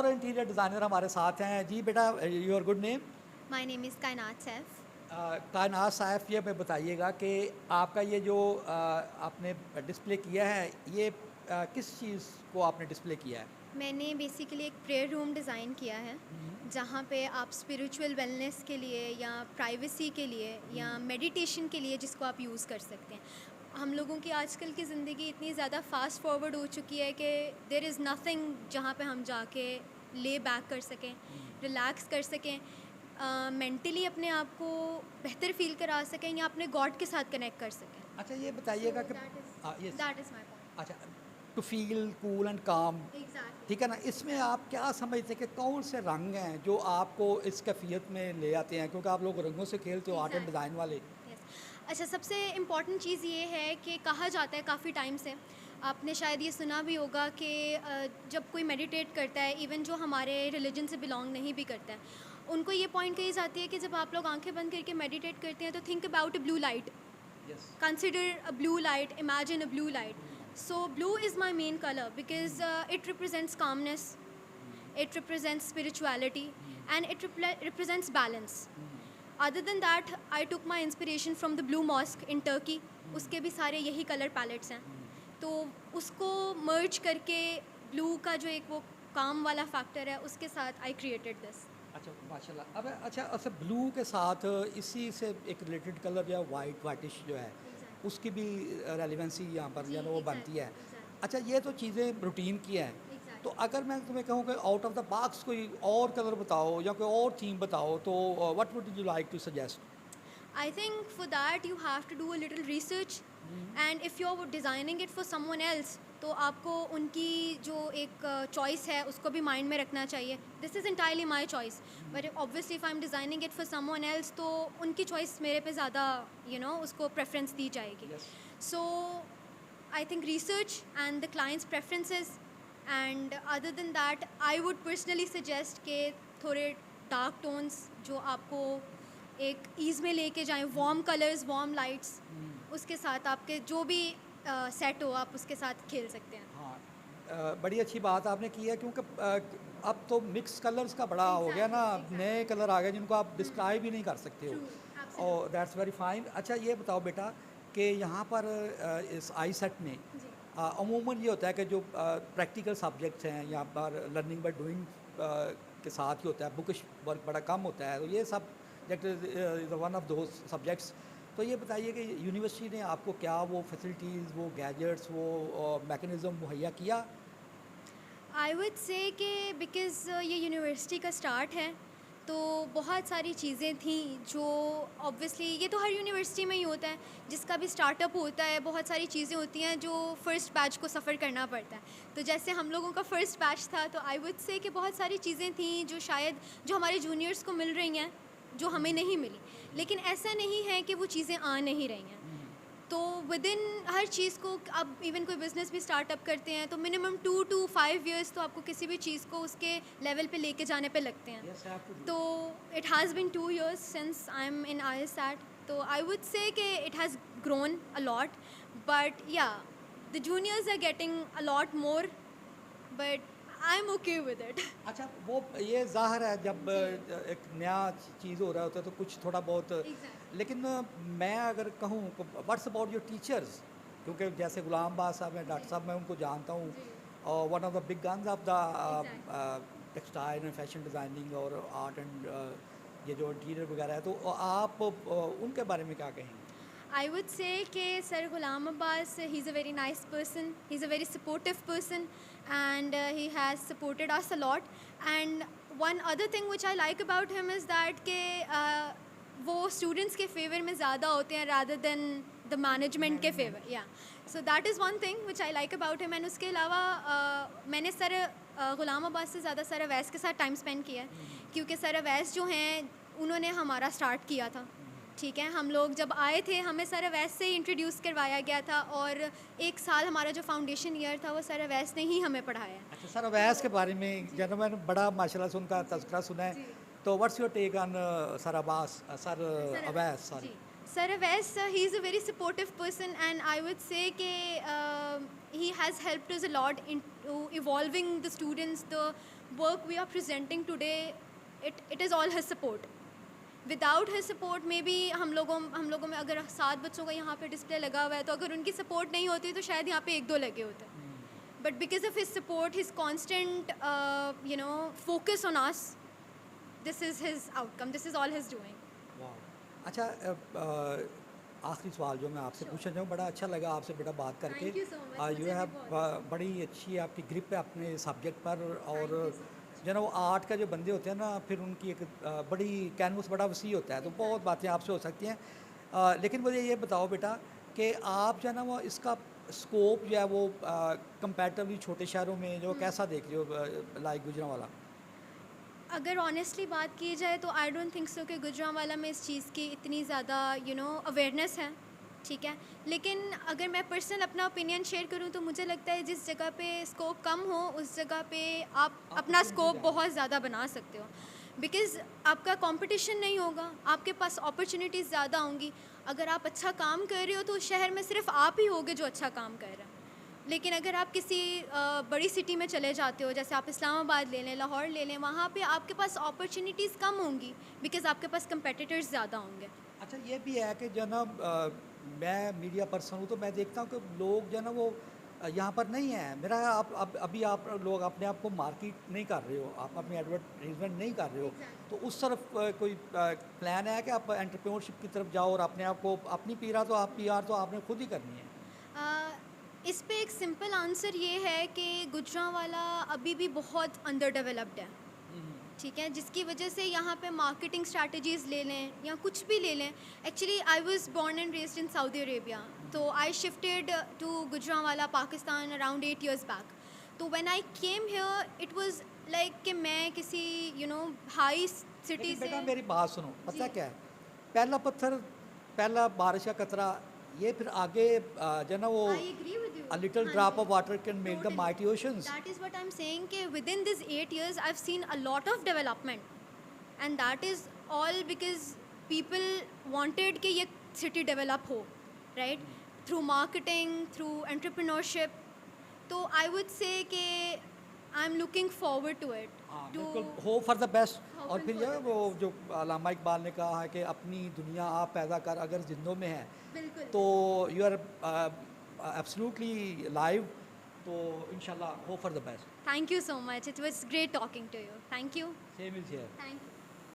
और interior designer हमारे साथ हैं। जी बेटा, your good name? My name is Kainat Saif. कायनात साहब, ये हमें बताइएगा कि आपका ये जो आपने डिस्प्ले किया है, ये किस चीज़ को आपने डिस्प्ले किया है? मैंने बेसिकली एक प्रेयर रूम डिज़ाइन किया है हम्म, जहाँ पे आप स्पिरिचुअल वेलनेस के लिए या प्राइवेसी के लिए या मेडिटेशन के लिए जिसको आप यूज़ कर सकते हैं। हम लोगों की आजकल की ज़िंदगी इतनी ज़्यादा फास्ट फॉरवर्ड हो चुकी है कि देयर इज़ नथिंग जहाँ पे हम जाके ले बैक कर सकें, रिलैक्स कर सकें, मेंटली अपने आप को बेहतर फील करा सकें या अपने गॉड के साथ कनेक्ट कर सकें। अच्छा ये बताइएगा कि yes, that is my point. अच्छा, टू फील कूल एंड काम, एग्जैक्टली। ठीक है ना, इसमें आप क्या समझते हैं कि कौन से रंग हैं जो आपको इस कैफियत में ले आते हैं, क्योंकि आप लोग रंगों से खेलते हो, आर्ट एंड एग्जैक्टली। डिज़ाइन वाले? यस। अच्छा, सबसे इम्पॉर्टेंट चीज़ ये है कि कहा जाता है काफ़ी टाइम से, आपने शायद ये सुना भी होगा कि जब कोई मेडिटेट करता है, इवन जो हमारे रिलीजन से बिलोंग नहीं भी करता है, उनको ये पॉइंट कही जाती है कि जब आप लोग आंखें बंद करके मेडिटेट करते हैं तो think about a blue light, yes. consider a blue light, imagine a blue light. So blue is my main color because it represents calmness, it represents spirituality, and it represents balance. Other than that, I took my inspiration from the blue mosque in Turkey. उसके भी सारे यही colour pallets हैं, तो उसको मर्ज करके blue का जो एक वो काम वाला फैक्टर है उसके साथ आई क्रिएटेड दिस। अच्छा माशाल्लाह। अब अच्छा अच्छा, ब्लू के साथ इसी से एक रिलेटेड कलर जो है वाइटिश जो है, उसकी भी रेलिवेंसी यहाँ पर जो है ना वो बनती है। अच्छा, ये तो चीज़ें रूटीन की हैं, तो अगर मैं तुम्हें कहूँ कि आउट ऑफ द बॉक्स कोई और कलर बताओ या कोई और थीम बताओ, तो what would you like to suggest? I think for that you have to do a little research, and if you're designing it for someone else तो आपको उनकी जो एक चॉइस है उसको भी माइंड में रखना चाहिए। This is entirely my choice, but obviously if I'm designing it for someone else तो उनकी चॉइस मेरे पे ज़्यादा उसको प्रेफरेंस दी जाएगी। Yes. So I think research and the client's preferences, and other than that I would personally suggest कि थोड़े dark tones जो आपको एक ईज़ में लेके जाएं, वार्म कलर्स, वार्म लाइट्स, उसके साथ आपके जो भी सेट हो आप उसके साथ खेल सकते हैं। हाँ, बड़ी अच्छी बात आपने की है, क्योंकि अब तो मिक्स कलर्स का बड़ा हो गया ना, Exactly, नए कलर आ गए जिनको आप डिस्क्राइब ही नहीं कर सकते हो। True, और absolutely. That's very fine. अच्छा ये बताओ बेटा कि यहाँ पर इस आई सेट में जी। अमूमन ये होता है कि जो प्रैक्टिकल सब्जेक्ट्स हैं यहाँ पर लर्निंग बाय डूइंग के साथ ही होता है, बुकिश वर्क बड़ा कम होता है, तो ये subject is one of those subjects. तो ये बताइए कि यूनिवर्सिटी ने आपको क्या वो फैसिलिटीज़, वो गैजेट्स, वो मैकेनिज़्म मुहैया किया? आई वुड से कि बिकॉज़ ये यूनिवर्सिटी का स्टार्ट है तो बहुत सारी चीज़ें थी जो ऑब्वियसली ये तो हर यूनिवर्सिटी में ही होता है, जिसका भी स्टार्टअप होता है बहुत सारी चीज़ें होती हैं जो फर्स्ट बैच को सफ़र करना पड़ता है। तो जैसे हम लोगों का फर्स्ट बैच था तो आई वुड से कि बहुत सारी चीज़ें थी जो शायद जो हमारे जूनियर्स को मिल रही हैं जो हमें नहीं मिली, लेकिन ऐसा नहीं है कि वो चीज़ें आ नहीं रही हैं। तो विद इन हर चीज़ को आप इवन कोई बिज़नेस भी स्टार्टअप करते हैं तो मिनिमम 2 to 5 इयर्स तो आपको किसी भी चीज़ को उसके लेवल पे लेके जाने पे लगते हैं। Yes, absolutely. तो it has been 2 years since I am in IISAT, तो आई वुड से कि it has grown a lot, but yeah the juniors are getting a lot more, but I am okay with it. अच्छा, वो ये ज़ाहिर है जब एक नया चीज़ हो रहा होता है तो कुछ थोड़ा बहुत, एग्जैक्टली। लेकिन मैं अगर कहूँ व्हाट्स अबाउट योर टीचर्स, क्योंकि जैसे गुलाम अब्बास साहब हैं, डॉक्टर साहब, मैं उनको जानता हूँ, जी। और one of the big guns of the exactly. Textile and fashion designing और आर्ट एंड ये जो इंटीरियर वगैरह है, तो आप उनके बारे में क्या कहेंगे? I would say कि Sir Ghulam Abbas, he's a very nice person, he's a very supportive person, and he has supported us a lot. And one other thing which I like about him is that कि वो students के favor में ज़्यादा होते हैं rather than the management के favor. Yeah. So that is one thing which I like about him. And उसके अलावा मैंने सर गुलाम अब्बास से ज़्यादा सर अवैस के साथ टाइम स्पेंड किया है, क्योंकि सर अवैस जो हैं उन्होंने हमारा स्टार्ट किया था। ठीक है, हम लोग जब आए थे हमें सर अवैस से ही इंट्रोड्यूस करवाया गया था, और एक साल हमारा जो फाउंडेशन ईयर था वो सर अवैस ने ही हमें पढ़ाया है। अच्छा, सर अवैस के बारे में जब मैंने बड़ा माशाल्लाह से उनका तज़किरा सुना है, जी। तो what's your take on sir Abbas, sir sir Awais, sorry? जी, sir Awais, he is a very supportive person, and I would say कि he has helped us a lot in to evolving the students, the work we are presenting today, it is all his support. Without his support में भी हम लोगों में अगर 7 बच्चों का यहाँ पे डिस्प्ले लगा हुआ है, तो अगर उनकी सपोर्ट नहीं होती तो शायद यहाँ पे 1-2 लगे होते. But because of his support, his constant focus on us, this is his outcome, this is all his doing. अच्छा, आखिरी सवाल जो मैं आपसे पूछना चाहूँ, बड़ा अच्छा लगा आपसे बेटा बात करके. Thank you so much, मुझे यू भी हैव बहुत. बड़ी अच्छी आपकी ग्रिप है अपने सब्जेक्ट पर, और जो ना वो आर्ट का जो बंदे होते हैं ना, फिर उनकी एक बड़ी कैनवस बड़ा वसी होता है, तो बहुत बातें आपसे हो सकती हैं. लेकिन मुझे ये बताओ बेटा कि आप जो है ना वो इसका स्कोप जो है वो कंपैरेटिवली छोटे शहरों में जो कैसा देख रहे हो, लाइक गुजरांवाला? अगर ऑनेस्टली बात की जाए तो आई डोंट थिंक सो कि गुजरांवाला में इस चीज़ की इतनी ज़्यादा अवेयरनेस है, ठीक है. लेकिन अगर मैं पर्सनल अपना ओपिनियन शेयर करूं तो मुझे लगता है जिस जगह पे स्कोप कम हो, उस जगह पे आप अपना स्कोप बहुत ज़्यादा बना सकते हो, बिकॉज़ आपका कंपटीशन नहीं होगा, आपके पास अपॉर्चुनिटीज़ ज़्यादा होंगी. अगर आप अच्छा काम कर रहे हो तो शहर में सिर्फ आप ही होगे जो अच्छा काम कर रहे हैं. लेकिन अगर आप किसी बड़ी सिटी में चले जाते हो, जैसे आप इस्लामाबाद ले लें, लाहौर ले लें, वहाँ पे आपके पास अपॉर्चुनिटीज़ कम होंगी, बिकॉज़ आपके पास कंपेटिटर्स ज़्यादा होंगे. अच्छा, ये भी है कि जो ना मैं मीडिया पर्सन हूँ, तो मैं देखता हूँ कि लोग जो है ना वो यहाँ पर नहीं है. मेरा आप अभी आप लोग अपने आप को मार्केट नहीं कर रहे हो, आप अपनी एडवर्टाइजमेंट नहीं कर रहे हो, तो उस तरफ कोई प्लान है कि आप एंटरप्रेन्योरशिप की तरफ जाओ और अपने आप को, अपनी पीआर तो आपने खुद ही करनी है? इस पे एक सिंपल आंसर ये है कि गुजरांवाला अभी भी बहुत अंडर डेवलप्ड है, ठीक है, जिसकी वजह से यहाँ पे मार्केटिंग स्ट्रैटेजीज़ ले लें या कुछ भी ले लें. Actually I was born and raised in Saudi Arabia, तो I shifted to Gujranwala Pakistan around 8 years back. तो when I came here it was like कि मैं किसी हाई सिटी लेकिन से. बेटा मेरी बात सुनो, पता जी. क्या है, पहला पत्थर, पहला बारिश का कतरा, ये फिर आगे जो ना वो I agree with you. a little हाँ drop ji. of water can make the Totally. mighty oceans. That is what I'm saying कि within these 8 years I've seen a lot of development, and that is all because people wanted कि ये city develop हो, right? Through marketing, through entrepreneurship. तो I would say कि I'm looking forward to it. हाँ, to बिल्कुल, hope for the best. और Hoping फिर for जो है the वो जो अल्लामा इकबाल ने कहा है कि अपनी दुनिया आप पैदा कर, अगर जिंदों में है बिल्कुल. तो यू आर एब्सोल्युटली लाइव. तो इंशाल्लाह hope for the best. Thank you so much. It was great talking to you. Thank you. Same is here. Thank you.